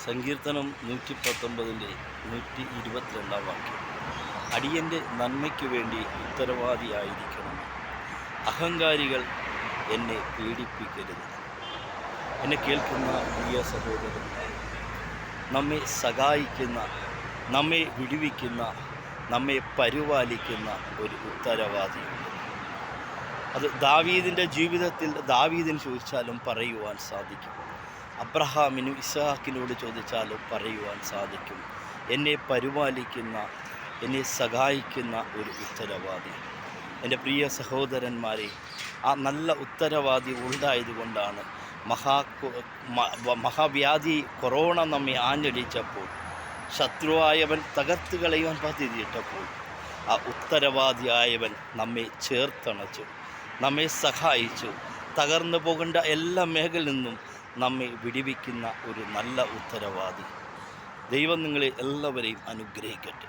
സങ്കീർത്തനം 119 122 വാക്യം. അടിയൻ്റെ നന്മയ്ക്കു വേണ്ടി ഉത്തരവാദിയായിരിക്കണം. അഹങ്കാരികൾ എന്നെ പീഡിപ്പിക്കരുത്. എന്നെ കേൾക്കുന്ന പ്രിയ സഹോദരന്മാർ, നമ്മെ സഹായിക്കുന്ന, നമ്മെ വിടുവിക്കുന്ന, നമ്മെ പരിപാലിക്കുന്ന ഒരു ഉത്തരവാദിയുണ്ട്. അത് ദാവീദിൻ്റെ ജീവിതത്തിൽ ദാവീദിന് ചോദിച്ചാലും പറയുവാൻ സാധിക്കും. അബ്രഹാമിനും ഇസ്ഹാക്കിനോട് ചോദിച്ചാലും പറയുവാൻ സാധിക്കും. എന്നെ പരിപാലിക്കുന്ന, എന്നെ സഹായിക്കുന്ന ഒരു ഉത്തരവാദി. എൻ്റെ പ്രിയ സഹോദരന്മാരെ, ആ നല്ല ഉത്തരവാദി ഉണ്ടായതുകൊണ്ടാണ് മഹാവ്യാധി കൊറോണ നമ്മെ ആഞ്ഞടിച്ചപ്പോൾ, ശത്രുവായവൻ തകർത്ത് കളയുവാൻ പദ്ധതിയിട്ടപ്പോൾ, ആ ഉത്തരവാദിയായവൻ നമ്മെ ചേർത്തണച്ചു, നമ്മെ സഹായിച്ചു. തകർന്നു പോകേണ്ട എല്ലാ മേഖലയിൽ നിന്നും നമ്മെ വിടുവിക്കുന്ന ഒരു നല്ല ഉത്തരവാദി. ദൈവം നിങ്ങളെ എല്ലാവരെയും അനുഗ്രഹിക്കട്ടെ.